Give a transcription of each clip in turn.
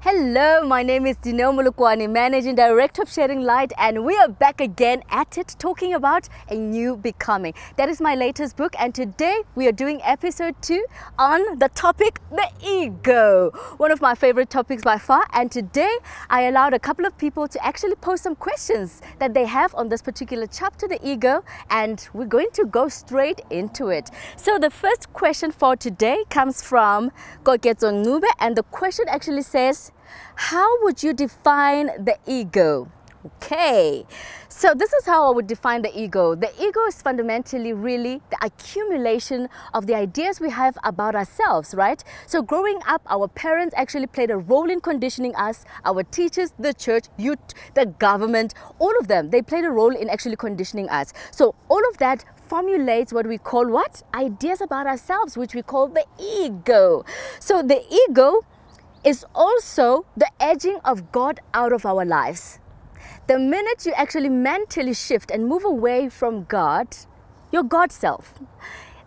Hello, my name is Dineo Molokoane, Managing Director of Shedding Light, and we are back again at it talking about a new becoming. That is my latest book, and today we are doing episode 2 on the topic, the ego. One of my favorite topics by far, and today I allowed a couple of people to actually post some questions that they have on this particular chapter, the ego, and we're going to go straight into it. So the first question for today comes from Koketso Ncube, and the question actually says, how would you define the ego? Okay, so this is how I would define the ego. The ego is fundamentally really the accumulation of the ideas we have about ourselves, right? So growing up, our parents actually played a role in conditioning us. Our teachers, the church, youth, the government, all of them, they played a role in actually conditioning us. So all of that formulates what we call what? Ideas about ourselves, which we call the ego. So the ego is also the edging of God out of our lives. The minute you actually mentally shift and move away from God, your God self,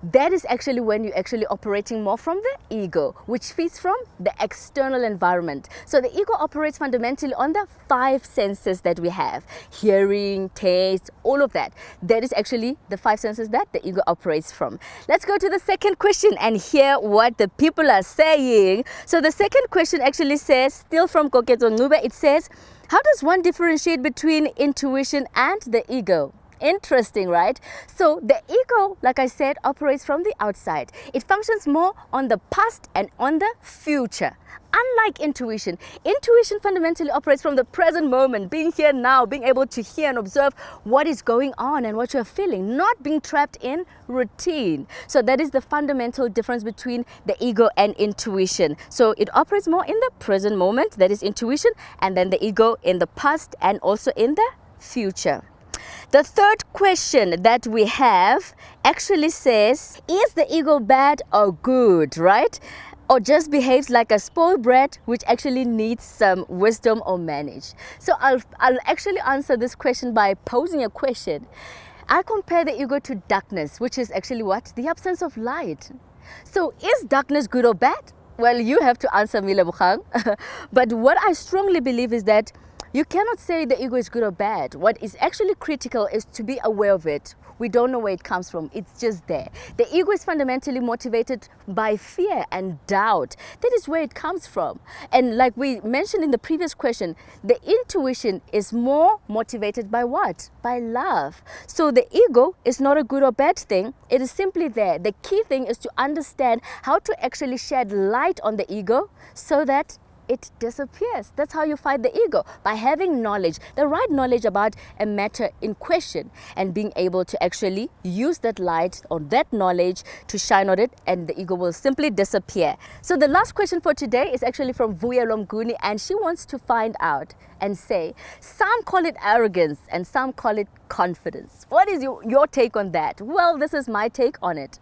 that is actually when you're actually operating more from the ego, which feeds from the external environment. So the ego operates fundamentally on the 5 senses that we have: hearing, taste, all of that. That is actually the 5 senses that the ego operates from. Let's go to the second question and hear what the people are saying. So the second question actually says, still from Koketso Ncube, it says, how does one differentiate between intuition and the ego? Interesting, right? So the ego, like I said, operates from the outside. It functions more on the past and on the future. Unlike intuition, intuition fundamentally operates from the present moment, being here now, being able to hear and observe what is going on and what you're feeling, not being trapped in routine. So that is the fundamental difference between the ego and intuition. So it operates more in the present moment, that is intuition, and then the ego in the past and also in the future. The third question that we have actually says, is the ego bad or good, right? Or just behaves like a spoiled brat which actually needs some wisdom or manage? So I'll actually answer this question by posing a question. I compare the ego to darkness, which is actually what? The absence of light. So is darkness good or bad? Well, you have to answer me, Lebogang. But what I strongly believe is that you cannot say the ego is good or bad. What is actually critical is to be aware of it. We don't know where it comes from. It's just there. The ego is fundamentally motivated by fear and doubt. That is where it comes from. And like we mentioned in the previous question, the intuition is more motivated by what? By love. So the ego is not a good or bad thing. It is simply there. The key thing is to understand how to actually shed light on the ego so that it disappears. That's how you fight the ego, by having knowledge, the right knowledge about a matter in question, and being able to actually use that light or that knowledge to shine on it, and the ego will simply disappear. So the last question for today is actually from Vuyelwa Mguni, and she wants to find out and say, some call it arrogance and some call it confidence. What is your take on that? Well, this is my take on it.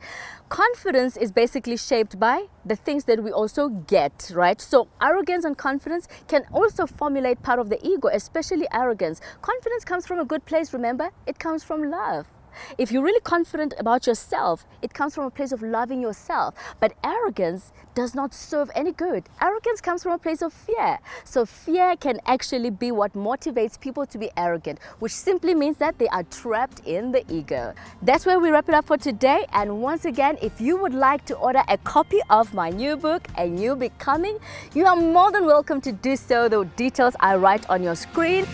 Confidence is basically shaped by the things that we also get, right? So arrogance and confidence can also formulate part of the ego, especially arrogance. Confidence comes from a good place, remember? It comes from love. If you're really confident about yourself, it comes from a place of loving yourself. But arrogance does not serve any good. Arrogance comes from a place of fear. So fear can actually be what motivates people to be arrogant, which simply means that they are trapped in the ego. That's where we wrap it up for today. And once again, if you would like to order a copy of my new book, A New Becoming, you are more than welcome to do so. The details I write on your screen.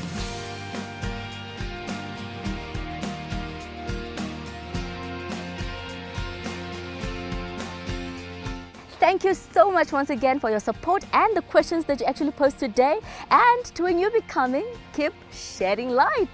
Thank you so much once again for your support and the questions that you actually posed today. And to a new becoming, keep shedding light.